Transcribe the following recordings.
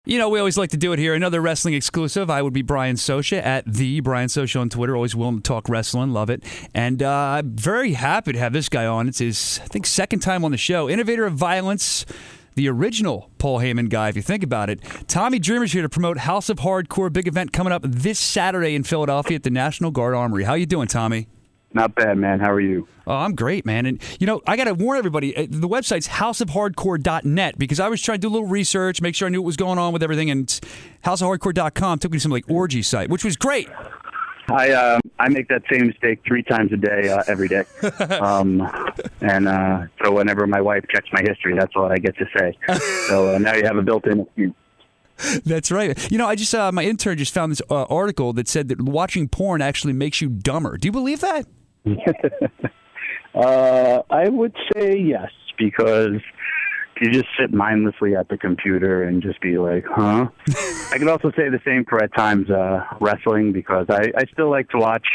You know, we always like to do it here. Another wrestling exclusive. I would be Brian Soscia at the Brian Soscia on Twitter. Always willing to talk wrestling. Love it. And I'm very happy to have this guy on. It's his, I think, second time on the show. Innovator of violence, the original Paul Heyman guy, if you think about it. Tommy Dreamer's here to promote House of Hardcore, big event coming up this Saturday in Philadelphia at the National Guard Armory. How you doing, Tommy? Not bad, man. How are you? Oh, I'm great, man. And, you know, I got to warn everybody, the website's houseofhardcore.net because I was trying to do a little research, make sure I knew what was going on with everything, and houseofhardcore.com took me to some, like, orgy site, which was great. I make that same mistake 3 times a day, every day. So whenever my wife checks my history, that's all I get to say. So now you have a built-in excuse. That's right. You know, I just my intern just found this article that said that watching porn actually makes you dumber. Do you believe that? I would say yes, because you just sit mindlessly at the computer and just be like, huh? I could also say the same for at times wrestling, because I still like to watch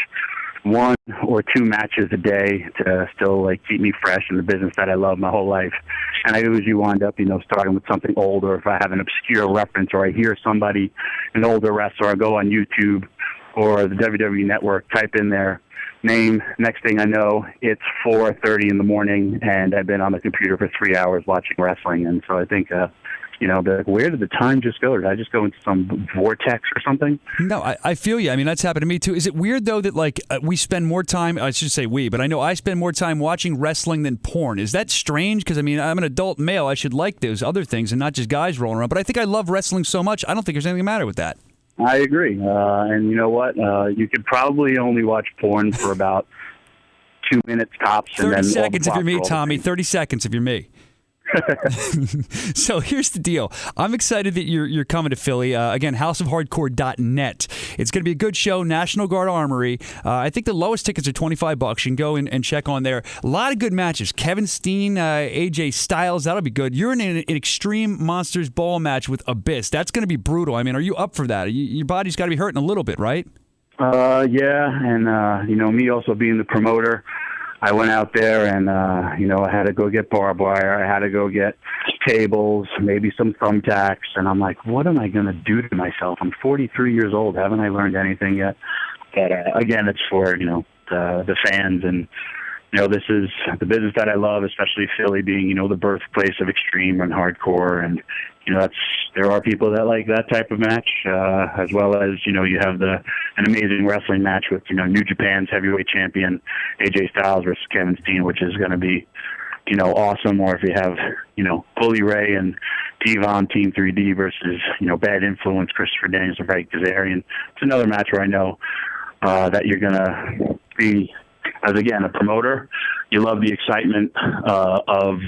1 or 2 matches a day to still like keep me fresh in the business that I love my whole life. And I usually wind up, starting with something old, or if I have an obscure reference or I hear somebody, an older wrestler, I go on YouTube or the WWE Network, type in their name. Next thing I know, it's 4:30 in the morning, and I've been on the computer for 3 hours watching wrestling. And so I think, where did the time just go? Did I just go into some vortex or something? No, I feel you. I mean, that's happened to me too. Is it weird though that we spend more time? I should say we, but I know I spend more time watching wrestling than porn. Is that strange? Because I mean, I'm an adult male. I should like those other things and not just guys rolling around. But I think I love wrestling so much. I don't think there's anything the matter with that. I agree. And you know what? You could probably only watch porn for about 2 minutes tops. 30 seconds if you're me, Tommy. 30 seconds if you're me. So here's the deal. I'm excited that you're coming to Philly. Again, houseofhardcore.net. It's going to be a good show. National Guard Armory. I think the lowest tickets are $25. You can go and check on there. A lot of good matches. Kevin Steen, AJ Styles. That'll be good. You're in an Extreme Monsters Ball match with Abyss. That's going to be brutal. I mean, are you up for that? Your body's got to be hurting a little bit, right? Yeah. And, me also being the promoter, I went out there and, I had to go get barbed wire. I had to go get tables, maybe some thumbtacks. And I'm like, what am I going to do to myself? I'm 43 years old. Haven't I learned anything yet? But, again, it's for, the fans. And, this is the business that I love, especially Philly being, the birthplace of extreme and hardcore. And, there are people that like that type of match, as well as, you have an amazing wrestling match with, New Japan's heavyweight champion, AJ Styles versus Kevin Steen, which is going to be, awesome. Or if you have, Bully Ray and Devon Team 3D versus, Bad Influence, Christopher Daniels and Frank Kazarian. It's another match where I know that you're going to be, as again, a promoter. You love the excitement of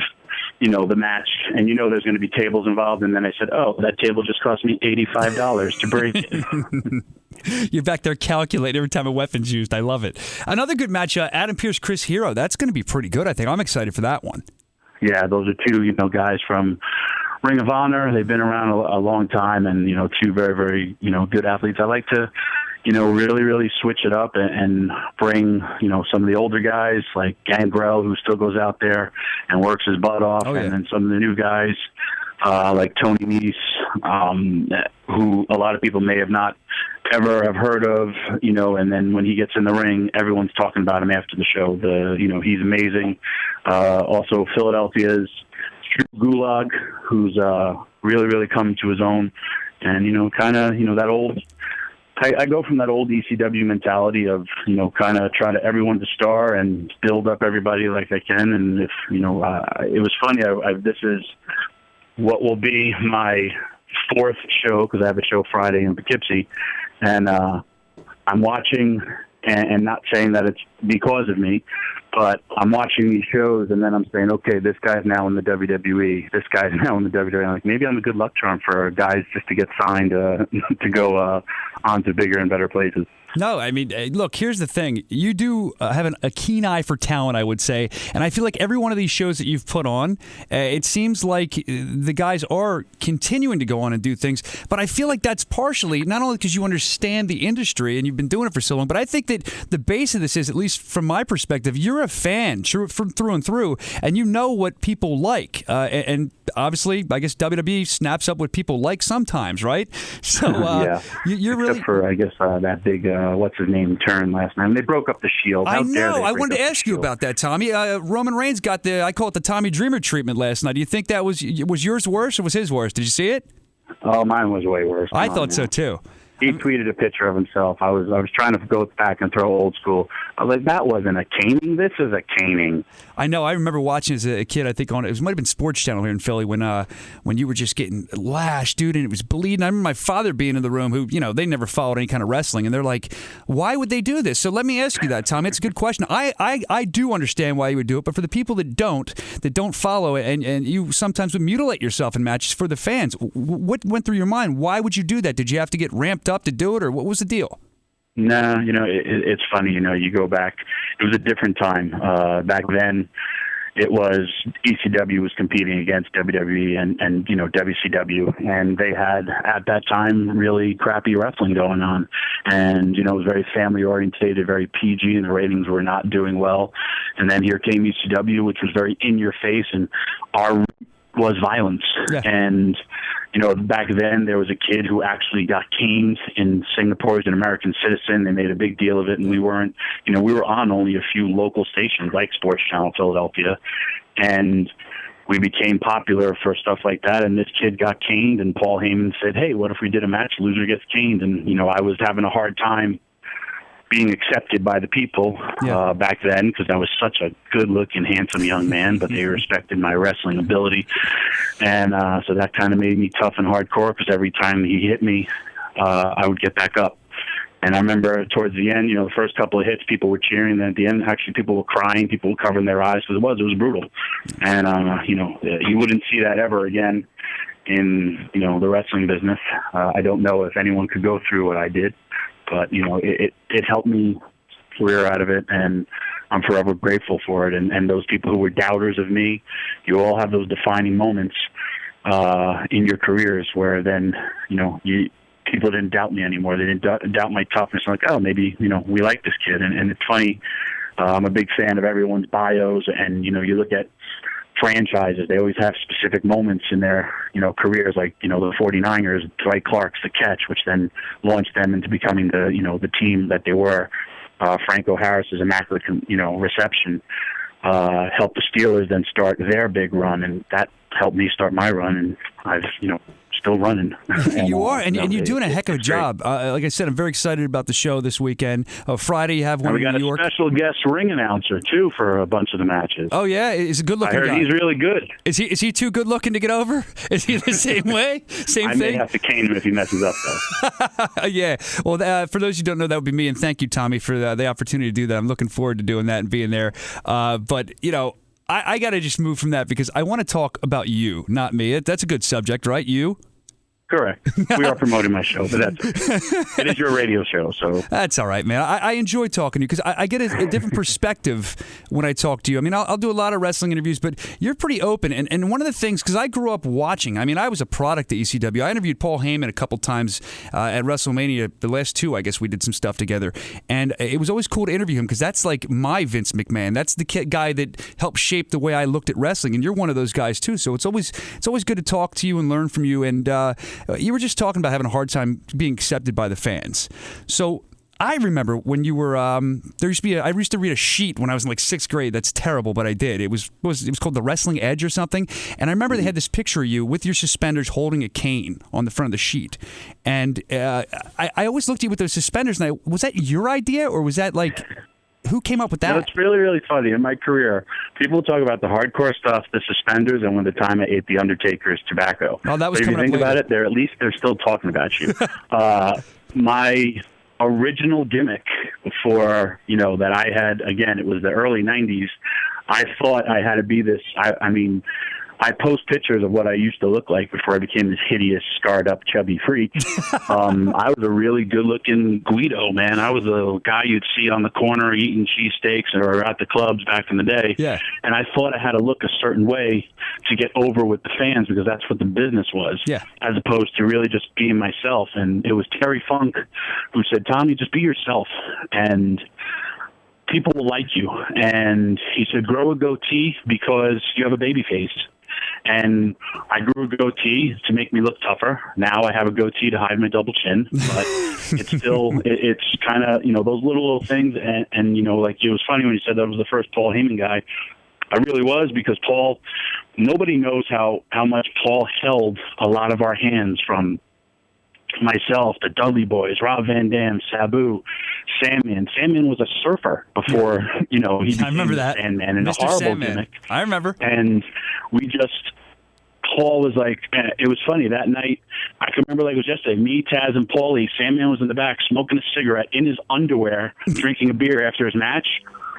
the match, and there's going to be tables involved. And then I said, oh, that table just cost me $85 to break it. You're back there calculating every time a weapon's used. I love it. Another good match, Adam Pearce, Chris Hero. That's going to be pretty good, I think. I'm excited for that one. Yeah, those are 2, guys from Ring of Honor. They've been around a long time, and, 2 very, very, good athletes. I like to, really, really switch it up and bring, some of the older guys like Gangrel, who still goes out there and works his butt off. Oh, yeah. And then some of the new guys like Tony Nese, who a lot of people may have not ever have heard of, and then when he gets in the ring, everyone's talking about him after the show. He's amazing. Also Philadelphia's Drew Gulag, who's really, really come to his own. And, kind of, that old... I go from that old ECW mentality of, kind of try to everyone to star and build up everybody like I can. And if, it was funny, this is what will be my 4th show, because I have a show Friday in Poughkeepsie. And I'm watching, and not saying that it's because of me, but I'm watching these shows, and then I'm saying, okay, this guy's now in the WWE. This guy's now in the WWE. I'm like, maybe I'm a good luck charm for guys just to get signed to go on to bigger and better places. No, I mean, look, here's the thing. You do have a keen eye for talent, I would say. And I feel like every one of these shows that you've put on, it seems like the guys are continuing to go on and do things. But I feel like that's partially, not only because you understand the industry and you've been doing it for so long, but I think that the base of this is, at least from my perspective, you're a fan from through and through, and you know what people like. And obviously, I guess WWE snaps up what people like sometimes, right? So yeah. You're really. Except for, I guess, that big, what's his name, turn last night. And they broke up the Shield. I How dare know. they I break wanted up to the ask you Shield? about that, Tommy. Roman Reigns got I call it the Tommy Dreamer treatment last night. Do you think that was yours worse or was his worse? Did you see it? Oh, mine was way worse. I thought so too. He tweeted a picture of himself. I was trying to go back and throw old school. I was like, that wasn't a caning. This is a caning. I know. I remember watching as a kid. I think it might have been Sports Channel here in Philly when you were just getting lashed, dude, and it was bleeding. I remember my father being in the room, who they never followed any kind of wrestling, and they're like, "Why would they do this?" So let me ask you that, Tommy. It's a good question. I do understand why you would do it, but for the people that don't follow it, and you sometimes would mutilate yourself in matches for the fans, what went through your mind? Why would you do that? Did you have to get ramped up to do it, or what was the deal? No, it's funny. You go back. It was a different time. Back then, it was ECW was competing against WWE and WCW, and they had at that time really crappy wrestling going on, and it was very family orientated, very PG, and the ratings were not doing well. And then here came ECW, which was very in your face, and our was violence. Yeah. And back then there was a kid who actually got caned in Singapore as an American citizen. They made a big deal of it, and we weren't, we were on only a few local stations like Sports Channel Philadelphia, and we became popular for stuff like that. And this kid got caned, and Paul Heyman said, "Hey, what if we did a match? Loser gets caned." And I was having a hard time being accepted by the people back then, because I was such a good-looking, handsome young man, but they respected my wrestling ability. And so that kind of made me tough and hardcore, because every time he hit me, I would get back up. And I remember towards the end, the first couple of hits, people were cheering. Then at the end, actually, people were crying. People were covering their eyes, because it was brutal. And, you wouldn't see that ever again in, the wrestling business. I don't know if anyone could go through what I did. But, it helped me career out of it, and I'm forever grateful for it. And those people who were doubters of me, you all have those defining moments in your careers where then, people didn't doubt me anymore. They didn't doubt my toughness. I'm like, oh, maybe, we like this kid. And it's funny, I'm a big fan of everyone's bios, and, you look at franchises, they always have specific moments in their, careers, like, the 49ers, Dwight Clark's The Catch, which then launched them into becoming the team that they were. Franco Harris's immaculate, reception helped the Steelers then start their big run, and that helped me start my run, and I've, still running. You are, and you're doing a heck of a job. Like I said, I'm very excited about the show this weekend. Friday, you have one in New York. We got a special guest ring announcer, too, for a bunch of the matches. Oh, yeah? He's a good-looking guy. I heard he's really good. Is he too good-looking to get over? Is he the same way? Same thing? I may have to cane him if he messes up, though. Yeah. Well, for those who don't know, that would be me, and thank you, Tommy, for the opportunity to do that. I'm looking forward to doing that and being there. But, I got to just move from that, because I want to talk about you, not me. That's a good subject, right? You? Correct. We are promoting my show, but it is your radio show, so that's all right, man. I enjoy talking to you, because I get a different perspective when I talk to you. I mean, I'll do a lot of wrestling interviews, but you're pretty open. And one of the things, because I grew up watching, I mean, I was a product of ECW. I interviewed Paul Heyman a couple times at WrestleMania. The last two, I guess we did some stuff together, and it was always cool to interview him, because that's like my Vince McMahon. That's the guy that helped shape the way I looked at wrestling, and you're one of those guys too. So it's always good to talk to you and learn from you. And you were just talking about having a hard time being accepted by the fans. So I remember when you were I used to read a sheet when I was in like 6th grade. That's terrible, but I did. It was called The Wrestling Edge or something. And I remember they had this picture of you with your suspenders holding a cane on the front of the sheet. And I always looked at you with those suspenders, and was that your idea, or was that like, who came up with that? No, it's really, really funny. In my career, people talk about the hardcore stuff, the suspenders, and when the time I ate the Undertaker's tobacco. Oh, that was but if you think about it, they're still talking about you. My original gimmick before, that I had, again, it was the early 90s, I thought I had to be this, I post pictures of what I used to look like before I became this hideous, scarred-up, chubby freak. I was a really good-looking Guido, man. I was a guy you'd see on the corner eating cheesesteaks or at the clubs back in the day. Yeah. And I thought I had to look a certain way to get over with the fans, because that's what the business was, as opposed to really just being myself. And it was Terry Funk who said, "Tommy, just be yourself, and people will like you." And he said, "Grow a goatee because you have a baby face." And I grew a goatee to make me look tougher. Now I have a goatee to hide my double chin, but it's still, it's kind of, those little things. And, like, it was funny when you said that was the first Paul Heyman guy. I really was, because Paul, nobody knows how much Paul held a lot of our hands, from myself, the Dudley Boys, Rob Van Dam, Sabu, Sandman. Sandman was a surfer before, he became I remember that. Sandman, and Mr. a horrible Sandman. gimmick. I remember. And Paul was like, man, it was funny that night. I can remember like it was yesterday. Me, Taz, and Paulie. Sandman was in the back smoking a cigarette in his underwear, drinking a beer after his match,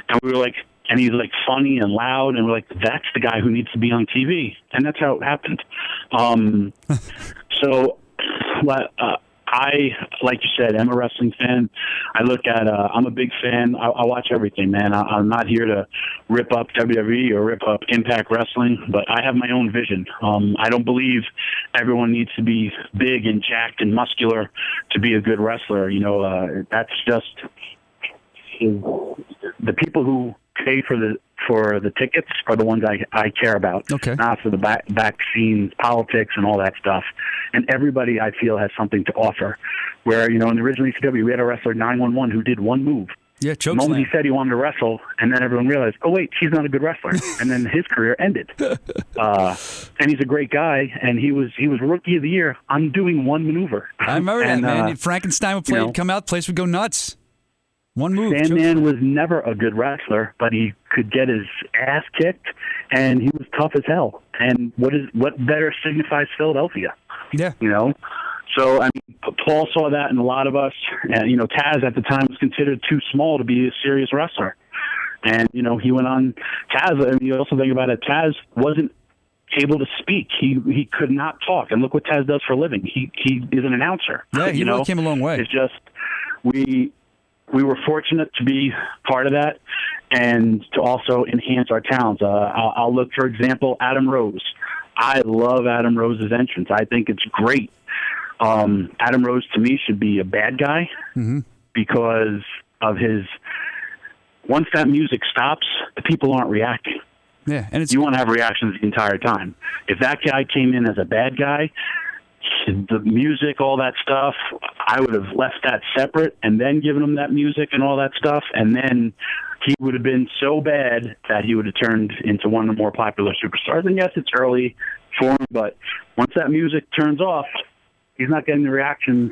and we were like, and he's like funny and loud, and we're like, that's the guy who needs to be on TV, and that's how it happened. So, I, like you said, I'm a wrestling fan. I look at, I'm a big fan. I watch everything, man. I'm not here to rip up WWE or rip up Impact Wrestling, but I have my own vision. I don't believe everyone needs to be big and jacked and muscular to be a good wrestler. That's just the people who pay for the tickets are the ones I care about, not for the back scenes, politics, and all that stuff. And everybody, I feel, has something to offer. Where, in the original ECW, we had a wrestler, 911, who did one move. Yeah, the moment he said he wanted to wrestle, and then everyone realized, oh, wait, he's not a good wrestler. And then his career ended. And he's a great guy, and he was Rookie of the Year. I'm doing one maneuver. I remember that, man. Frankenstein would come out, place would go nuts. One move. Sandman was never a good wrestler, but he could get his ass kicked, and he was tough as hell. And what better signifies Philadelphia? Yeah. So, I mean, Paul saw that in a lot of us. And, Taz at the time was considered too small to be a serious wrestler. And, he went on. Taz, I mean, you also think about it, Taz wasn't able to speak. He could not talk. And look what Taz does for a living. He is an announcer. Yeah, he really came a long way. It's just, we were fortunate to be part of that and to also enhance our talents. I'll look, for example, Adam Rose. I love Adam Rose's entrance. I think it's great. Adam Rose, to me, should be a bad guy because of his... Once that music stops, the people aren't reacting. Yeah, and you want to have reactions the entire time. If that guy came in as a bad guy, the music, all that stuff, I would have left that separate and then given him that music and all that stuff, and then he would have been so bad that he would have turned into one of the more popular superstars. And yes, it's early for him, but once that music turns off, he's not getting the reactions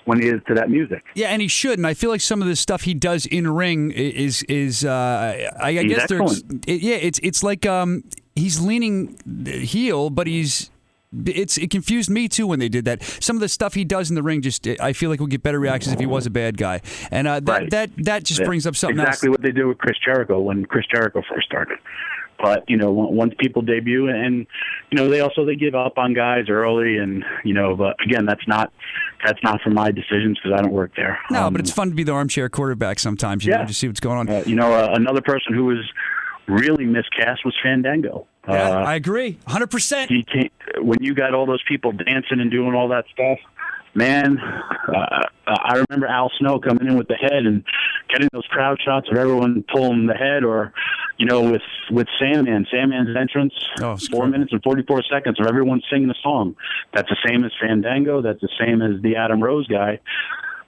when he is to that music. Yeah, and he should. And I feel like some of the stuff he does in ring is I guess there's it's like he's leaning heel, but it confused me too when they did that. Some of the stuff he does in the ring, I feel like would get better reactions if he was a bad guy, and that just brings up something exactly else. What they did with Chris Jericho when Chris Jericho first started. But once people debut, and they give up on guys early, and but again, that's not for my decisions because I don't work there. No, but it's fun to be the armchair quarterback sometimes. You know, to see what's going on. Another person who was really miscast was Fandango. Yeah, I agree, 100%. He can't, when you got all those people dancing and doing all that stuff, man. I remember Al Snow coming in with the head and getting those crowd shots of everyone pulling the head, or with Sandman's entrance, 4 minutes and 44 seconds of everyone singing a song. That's the same as Fandango. That's the same as the Adam Rose guy.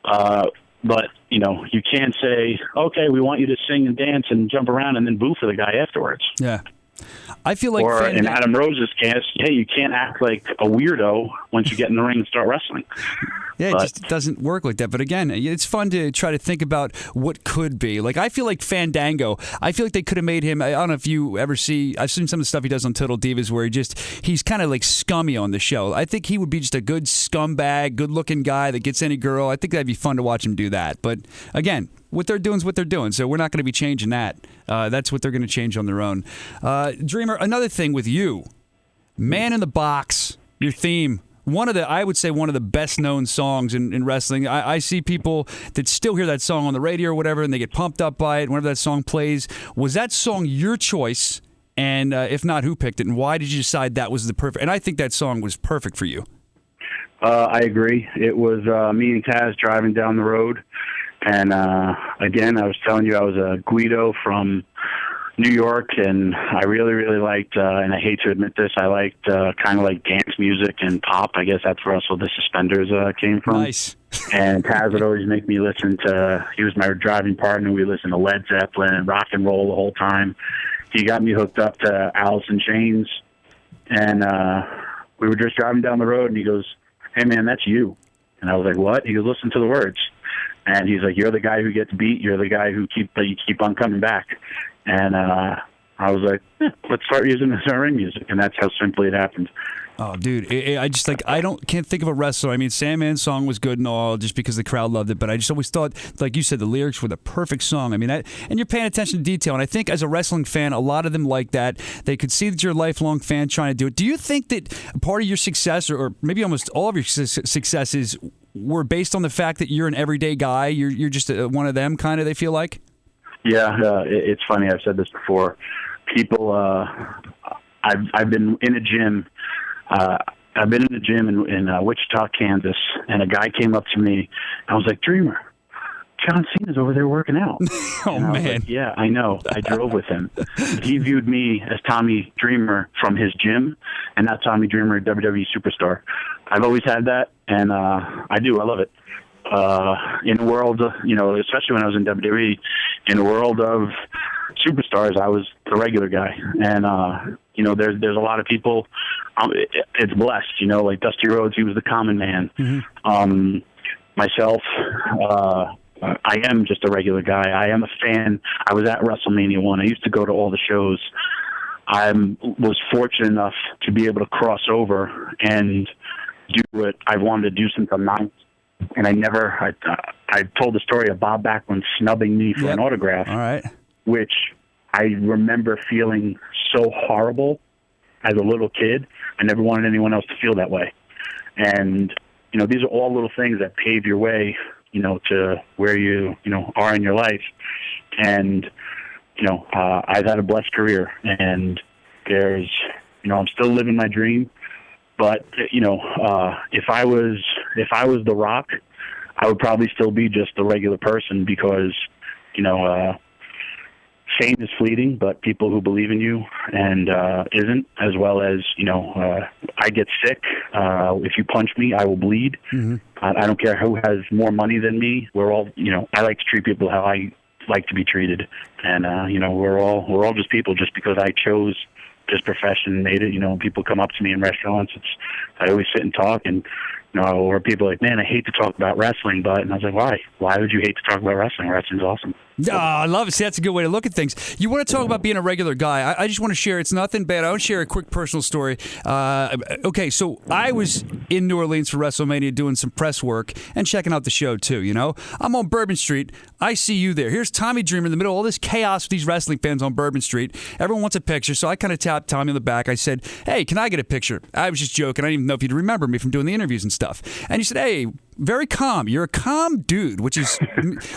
But you can't say, okay, we want you to sing and dance and jump around and then boo for the guy afterwards. Yeah. I feel like... Or in Adam Rose's case, hey, you can't act like a weirdo once you get in the ring and start wrestling. Yeah, it just doesn't work like that. But again, it's fun to try to think about what could be. Like, I feel like Fandango, I feel like they could have made him... I don't know if you ever see... I've seen some of the stuff he does on Total Divas where he's kind of like scummy on the show. I think he would be just a good scumbag, good-looking guy that gets any girl. I think that'd be fun to watch him do that. But again... what they're doing is what they're doing, so we're not going to be changing that. That's what they're going to change on their own. Dreamer, another thing with you, Man in the Box, your theme, I would say one of the best-known songs in wrestling. I see people that still hear that song on the radio or whatever, and they get pumped up by it whenever that song plays. Was that song your choice? And if not, who picked it, and why did you decide that was the perfect? And I think that song was perfect for you. I agree. It was me and Taz driving down the road. And again, I was telling you I was a Guido from New York, and I really, really liked, and I hate to admit this, I liked kind of like dance music and pop. I guess that's where also the Suspenders came from. Nice. And Taz would always make me listen to, he was my driving partner. We listened to Led Zeppelin and rock and roll the whole time. He got me hooked up to Alice in Chains, and we were just driving down the road, and he goes, "Hey, man, that's you." And I was like, "What?" He goes, "Listen to the words." And he's like, "You're the guy who gets beat. You're the guy who you keep on coming back." And I was like, let's start using this in our ring music. And that's how simply it happened. Oh, dude, I just can't think of a wrestler. I mean, Sandman's song was good and all, just because the crowd loved it. But I just always thought, like you said, the lyrics were the perfect song. I mean, and you're paying attention to detail. And I think as a wrestling fan, a lot of them like that. They could see that you're a lifelong fan trying to do it. Do you think that part of your success, or maybe almost all of your successes, were based on the fact that you're an everyday guy? You're just one of them, kind of. They feel like. Yeah, it's funny. I've said this before. People, I've been in a gym. I've been in a gym in Wichita, Kansas, and a guy came up to me. I was like, "Dreamer, John Cena's over there working out." Oh, man. Like, yeah, I know. I drove with him. He viewed me as Tommy Dreamer from his gym, and not Tommy Dreamer, WWE superstar. I've always had that, and I do. I love it. In a world, especially when I was in WWE, in a world of superstars, I was the regular guy. And, there's a lot of people, it's blessed, like Dusty Rhodes, he was the common man. Mm-hmm. Myself, I am just a regular guy. I am a fan. I was at WrestleMania 1. I used to go to all the shows. I was fortunate enough to be able to cross over and do what I wanted to do since I'm 9. And I told the story of Bob Backlund snubbing me for an autograph. All right. Which I remember feeling so horrible as a little kid. I never wanted anyone else to feel that way. And, these are all little things that pave your way, to where you are in your life. And, I've had a blessed career, and there's, I'm still living my dream. But, if I was The Rock, I would probably still be just a regular person because, fame is fleeting, but people who believe in you and isn't, as well as, I get sick. If you punch me, I will bleed. Mm-hmm. I don't care who has more money than me. We're all, I like to treat people how I like to be treated. And, we're all just people. Just because I chose this profession and made it, when people come up to me in restaurants, I always sit and talk, and or people are like, "Man, I hate to talk about wrestling," and I was like, "Why? Why would you hate to talk about wrestling? Wrestling's awesome." Oh, I love it. See, that's a good way to look at things. You want to talk about being a regular guy. I just want to share, it's nothing bad. I want to share a quick personal story. Okay, so I was in New Orleans for WrestleMania doing some press work and checking out the show too, I'm on Bourbon Street. I see you there. Here's Tommy Dreamer in the middle of all this chaos with these wrestling fans on Bourbon Street. Everyone wants a picture, so I kind of tapped Tommy on the back. I said, "Hey, can I get a picture?" I was just joking. I didn't even know if you'd remember me from doing the interviews and stuff. And he said, "Hey, very calm. You're a calm dude," which is,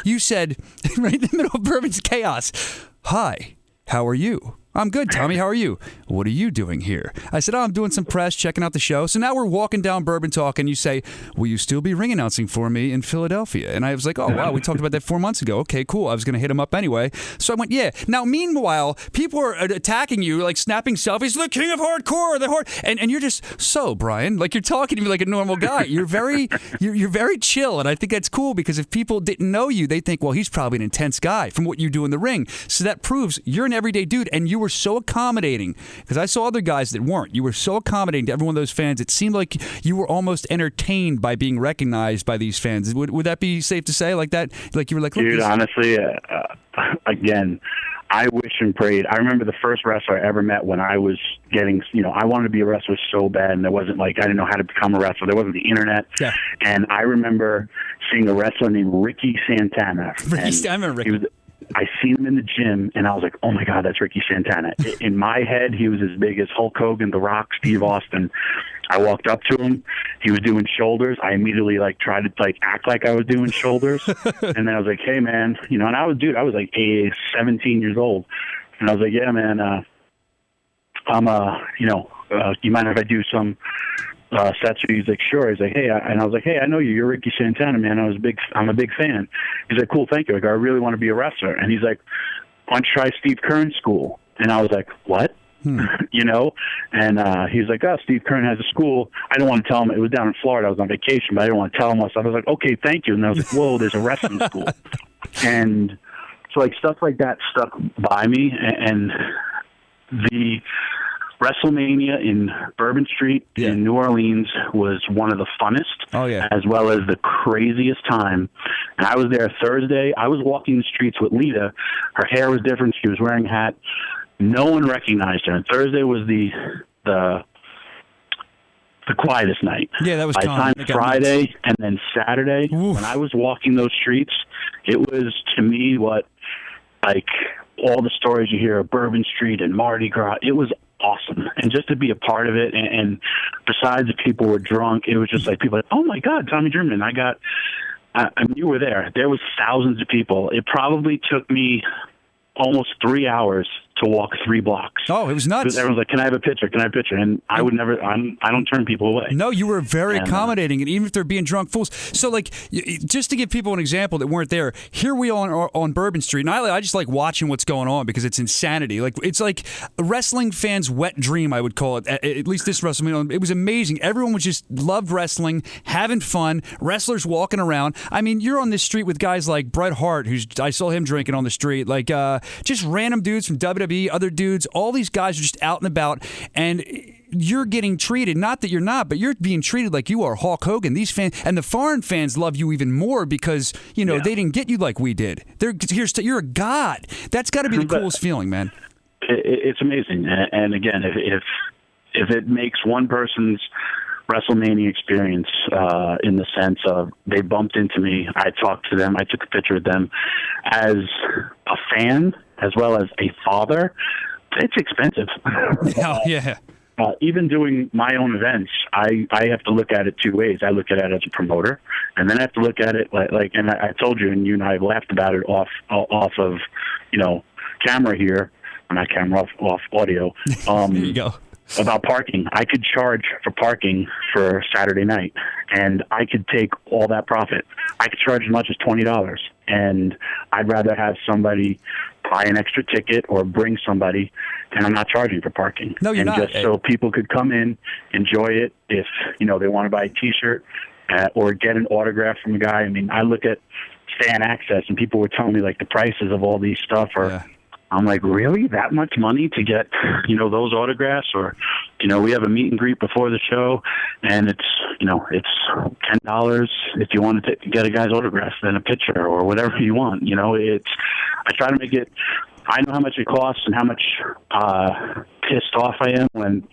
you said, right in the middle of Bourbon's chaos. "Hi, how are you?" "I'm good, Tommy. How are you?" "What are you doing here?" I said, "Oh, I'm doing some press, checking out the show." So now we're walking down Bourbon Talk, and you say, "Will you still be ring announcing for me in Philadelphia?" And I was like, "Oh, wow, we talked about that 4 months ago. Okay, cool." I was going to hit him up anyway. So I went, "Yeah." Now, meanwhile, people are attacking you, like snapping selfies, "The king of hardcore, and you're just, "So, Brian," like you're talking to me like a normal guy. You're very chill, and I think that's cool because if people didn't know you, they think, well, he's probably an intense guy from what you do in the ring. So that proves you're an everyday dude, and you were so accommodating, because I saw other guys that weren't. You were so accommodating to every one of those fans. It seemed like you were almost entertained by being recognized by these fans. Would that be safe to say, like that? Like you were like, dude, honestly, again, I wish and prayed. I remember the first wrestler I ever met when I was getting, I wanted to be a wrestler so bad, and there wasn't I didn't know how to become a wrestler. There wasn't the internet. Yeah. And I remember seeing a wrestler named Ricky Santana. I remember Ricky. I seen him in the gym, and I was like, "Oh my God, that's Ricky Santana." In my head, he was as big as Hulk Hogan, The Rock, Steve Austin. I walked up to him. He was doing shoulders. I immediately tried to act like I was doing shoulders, and then I was like, "Hey man," and I was 17 years old, and I was like, "Yeah man, I'm you mind if I do some sets?" He's like, "Sure." He's like, "Hey," and I was like, "Hey, I know you. You're Ricky Santana, man. I'm a big fan." He's like, "Cool, thank you. I really want to be a wrestler." And he's like, why don't you try Steve Kern's school? And I was like, what? You know? And he was like, oh, Steve Kern has a school. I didn't want to tell him. It was down in Florida. I was on vacation, but I didn't want to tell him. So I was like, okay, thank you. And I was like, whoa, there's a wrestling school. And so, like, stuff like that stuck by me. And the WrestleMania in Bourbon Street in New Orleans was one of the funnest, as well as the craziest time. And I was there Thursday. I was walking the streets with Lita. Her hair was different. She was wearing a hat. No one recognized her. And Thursday was the quietest night. Yeah, that was by the time Friday and then Saturday, when I was walking those streets, it was, to me, what, like, all the stories you hear of Bourbon Street and Mardi Gras, it was awesome. And just to be a part of it, and besides the people were drunk, it was just like people like, oh my God, Tommy Dreamer. I mean, you were there. There was thousands of people. It probably took me almost 3 hours to walk 3 blocks. Oh, it was nuts. Everyone's like, can I have a picture? Can I have a picture? And I would never, I don't turn people away. No, you were very accommodating, and even if they're being drunk fools. So, like, just to give people an example that weren't there, here we are on Bourbon Street, and I just like watching what's going on because it's insanity. Like, it's like a wrestling fan's wet dream, I would call it, at least this WrestleMania. It was amazing. Everyone was just loved wrestling, having fun, wrestlers walking around. I mean, you're on this street with guys like Bret Hart, I saw him drinking on the street, like just random dudes from WWE, other dudes, all these guys are just out and about, and you're getting treated, not that you're not, but you're being treated like you are Hulk Hogan. These fans, and the foreign fans love you even more because, you know, they didn't get you like we did. You're a god. That's got to be the coolest feeling, man. It's amazing. And again, if it makes one person's WrestleMania experience in the sense of they bumped into me, I talked to them, I took a picture with them, as a fan as well as a father, it's expensive. Oh, yeah. Even doing my own events, I have to look at it 2 ways. I look at it as a promoter, and then I have to look at it like and I told you, and you and I laughed about it off of, you know, camera here, or not camera, off audio. There you go. About parking. I could charge for parking for Saturday night, and I could take all that profit. I could charge as much as $20, and I'd rather have somebody buy an extra ticket or bring somebody, and I'm not charging for parking. No, you're not. Just so people could come in, enjoy it. If, you know, they want to buy a T-shirt or get an autograph from a guy. I mean, I look at fan access, and people were telling me, like, the prices of all these stuff are... Yeah. I'm like, really? That much money to get, you know, those autographs? Or, you know, we have a meet and greet before the show, and it's, you know, it's $10 if you want to get a guy's autograph, then a picture or whatever you want. You know, I try to make it, I know how much it costs and how much pissed off I am when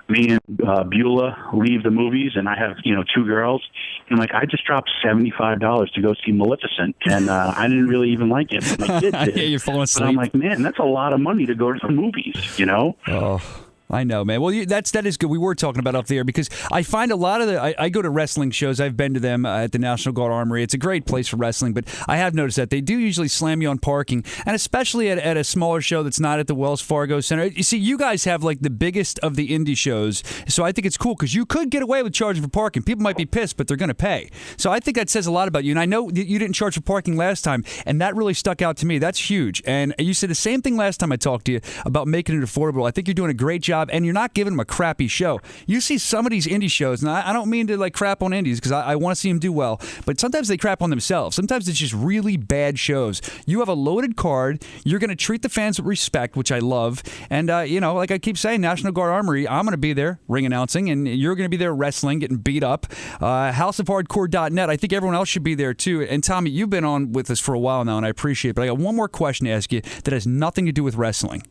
me and Beulah leave the movies, and I have, you know, 2 girls. And like, I just dropped $75 to go see Maleficent, and I didn't really even like it. My kid did. Yeah, you're falling asleep. But I'm like, man, that's a lot of money to go to the movies, you know? Oh. I know, man. Well, that is good. We were talking about up there because I find a lot of I go to wrestling shows. I've been to them at the National Guard Armory. It's a great place for wrestling, but I have noticed that they do usually slam you on parking, and especially at a smaller show that's not at the Wells Fargo Center. You see, you guys have like the biggest of the indie shows, so I think it's cool because you could get away with charging for parking. People might be pissed, but they're going to pay. So I think that says a lot about you, and I know that you didn't charge for parking last time, and that really stuck out to me. That's huge. And you said the same thing last time I talked to you about making it affordable. I think you're doing a great job, and you're not giving them a crappy show. You see some of these indie shows, and I don't mean to like crap on indies because I want to see them do well, but sometimes they crap on themselves. Sometimes it's just really bad shows. You have a loaded card. You're going to treat the fans with respect, which I love. And, you know, like I keep saying, National Guard Armory, I'm going to be there ring announcing, and you're going to be there wrestling, getting beat up. HouseofHardcore.net, I think everyone else should be there too. And Tommy, you've been on with us for a while now, and I appreciate it, but I got one more question to ask you that has nothing to do with wrestling.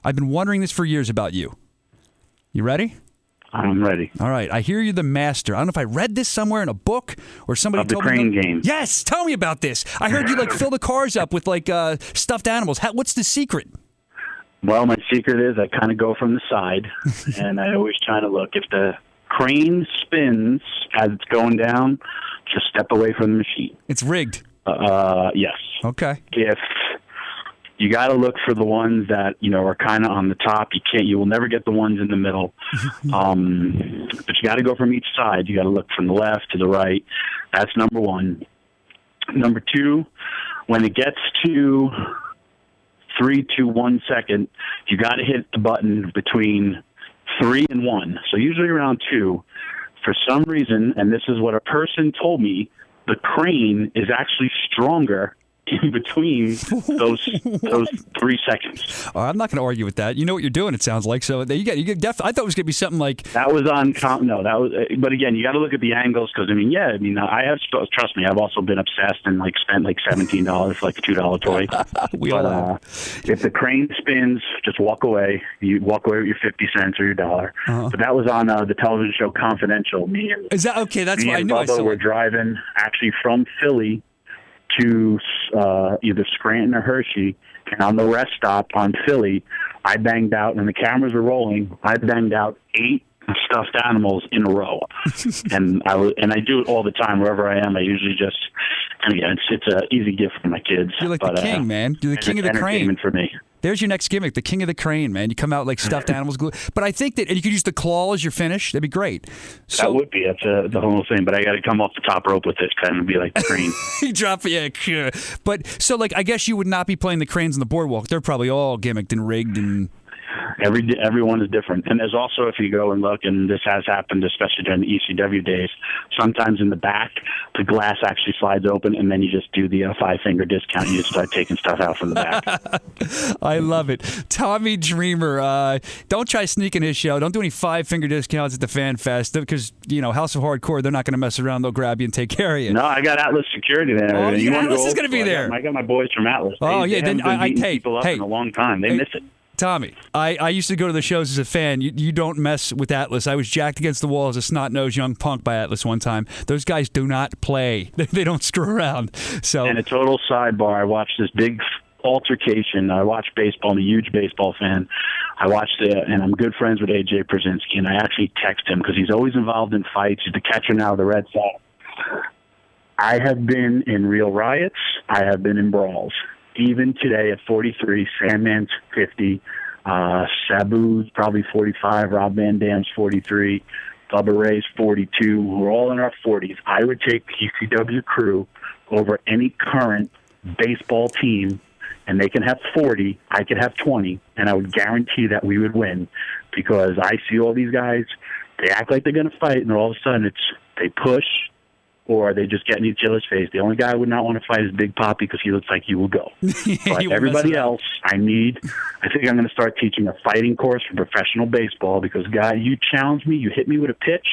I've been wondering this for years about you. You ready? I'm ready. All right. I hear you're the master. I don't know if I read this somewhere in a book or somebody told me. Of the crane game. Yes. Tell me about this. I heard you like fill the cars up with like stuffed animals. What's the secret? Well, my secret is I kind of go from the side, and I always try to look. If the crane spins as it's going down, just step away from the machine. It's rigged. Yes. Okay. If you got to look for the ones that, you know, are kind of on the top. You will never get the ones in the middle. But you got to go from each side. You got to look from the left to the right. That's number one. Number two, when it gets to 3, 2, 1 second, you got to hit the button between 3 and 1. So usually around 2. For some reason, and this is what a person told me, the crane is actually stronger in between those 3 seconds. Oh, I'm not going to argue with that. You know what you're doing, it sounds like. So you get I thought it was going to be something like that was on. No, that was. But again, you got to look at the angles because I have. Trust me, I've also been obsessed and spent $17 for a $2 toy. We all have. If the crane spins, just walk away. You walk away with your 50 cents or your $1. But that was on the television show Confidential. Is that okay? That's why I knew. Bubba were driving actually from Philly to either Scranton or Hershey, and on the rest stop on Philly, I banged out, and the cameras were rolling, I banged out 8 stuffed animals in a row. and I do it all the time wherever I am. I usually just, and again, it's an easy gift for my kids. You're like the king, man. You're the king of the crane. Entertainment for me. There's your next gimmick, the king of the crane, man. You come out like stuffed animals glue. But I think that, and you could use the claw as your finish. That'd be great. So, that would be. That's the whole thing. But I got to come off the top rope with it, kind of be like the crane. You drop it, yeah. But so, I guess you would not be playing the cranes on the boardwalk. They're probably all gimmicked and rigged and. Everyone is different. And there's also, if you go and look, and this has happened, especially during the ECW days, sometimes in the back, the glass actually slides open, and then you just do the 5-finger discount. You just start taking stuff out from the back. I love it. Tommy Dreamer, don't try sneaking his show. Don't do any 5-finger discounts at the Fan Fest because, House of Hardcore, they're not going to mess around. They'll grab you and take care of you. No, I got Atlas Security there. Oh, Atlas is going to be there. I got my boys from Atlas. They haven't been beating people up in a long time. They miss it. Tommy, I used to go to the shows as a fan. You don't mess with Atlas. I was jacked against the wall as a snot-nosed young punk by Atlas one time. Those guys do not play. They don't screw around. So. And a total sidebar, I watched this big altercation. I watch baseball. I'm a huge baseball fan. I watched it, and I'm good friends with A.J. Przinsky, and I actually text him because he's always involved in fights. He's the catcher now of the Red Sox. I have been in real riots. I have been in brawls. Even today at 43, Sandman's 50, Sabu's probably 45, Rob Van Dam's 43, Bubba Ray's 42. We're all in our 40s. I would take the ECW crew over any current baseball team, and they can have 40, I could have 20, and I would guarantee that we would win because I see all these guys, they act like they're going to fight, and all of a sudden they push, or they just get in each other's face. The only guy I would not want to fight is Big Poppy because he looks like he will go. But everybody else, I think I'm going to start teaching a fighting course for professional baseball because, guy, you challenge me, you hit me with a pitch,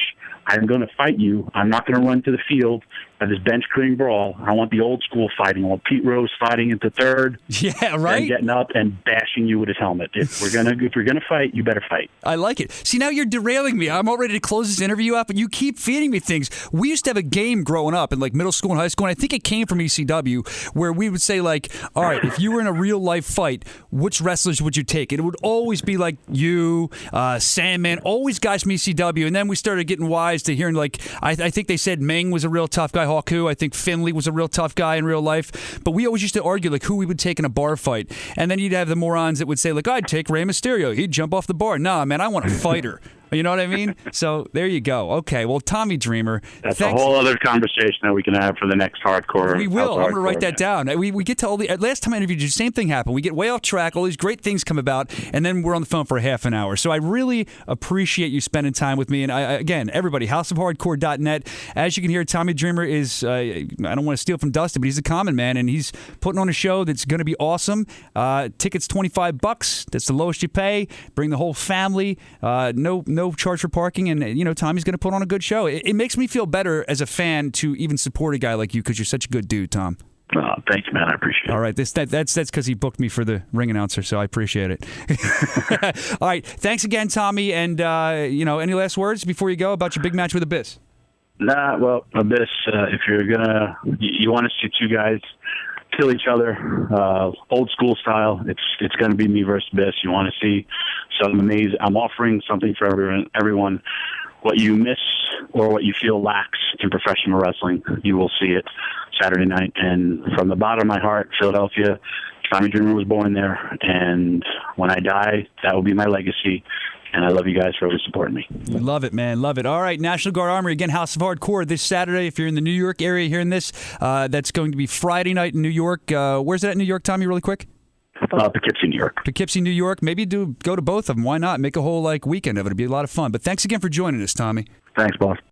I'm going to fight you. I'm not going to run to the field at this bench clearing brawl. I want the old school fighting. I want Pete Rose fighting into third. Yeah, right. And getting up and bashing you with his helmet. If you're gonna fight, you better fight. I like it. See, now you're derailing me. I'm all ready to close this interview up, but you keep feeding me things. We used to have a game growing up in middle school and high school, and I think it came from ECW, where we would say all right, if you were in a real life fight, which wrestlers would you take? And it would always be you, Sandman, always guys from ECW, and then we started getting wise to hearing I think they said Meng was a real tough guy, Hawku. I think Finley was a real tough guy in real life. But we always used to argue who we would take in a bar fight. And then you'd have the morons that would say I'd take Rey Mysterio. He'd jump off the bar. Nah, man, I want a fighter. You know what I mean? So there you go. Okay, well, Tommy Dreamer. That's a whole other conversation that we can have for the next hardcore. We will. I'm going to write that down. We get to all the... Last time I interviewed you, the same thing happened. We get way off track. All these great things come about, and then we're on the phone for a half an hour. So I really appreciate you spending time with me. And again, everybody, HouseofHardcore.net. As you can hear, Tommy Dreamer is... I don't want to steal from Dustin, but he's a common man, and he's putting on a show that's going to be awesome. Tickets $25. That's the lowest you pay. Bring the whole family. No charge for parking, and Tommy's going to put on a good show. It makes me feel better as a fan to even support a guy like you because you're such a good dude, Tom. Oh, thanks, man. I appreciate it. All right, that's because he booked me for the ring announcer, so I appreciate it. All right, thanks again, Tommy. And any last words before you go about your big match with Abyss? Nah, well, Abyss. If you're you want to see two guys kill each other, old school style. It's going to be me versus Abyss. You want to see something amazing? I'm offering something for everyone. What you miss or what you feel lacks in professional wrestling, you will see it Saturday night. And from the bottom of my heart, Philadelphia, Tommy Dreamer was born there. And when I die, that will be my legacy. And I love you guys for always supporting me. Love it, man. Love it. All right, National Guard Armory, again, House of Hardcore this Saturday. If you're in the New York area hearing this, that's going to be Friday night in New York. Where's it at in New York, Tommy, really quick? Poughkeepsie, New York. Poughkeepsie, New York. Maybe go to both of them. Why not? Make a whole weekend of it. It'd be a lot of fun. But thanks again for joining us, Tommy. Thanks, boss.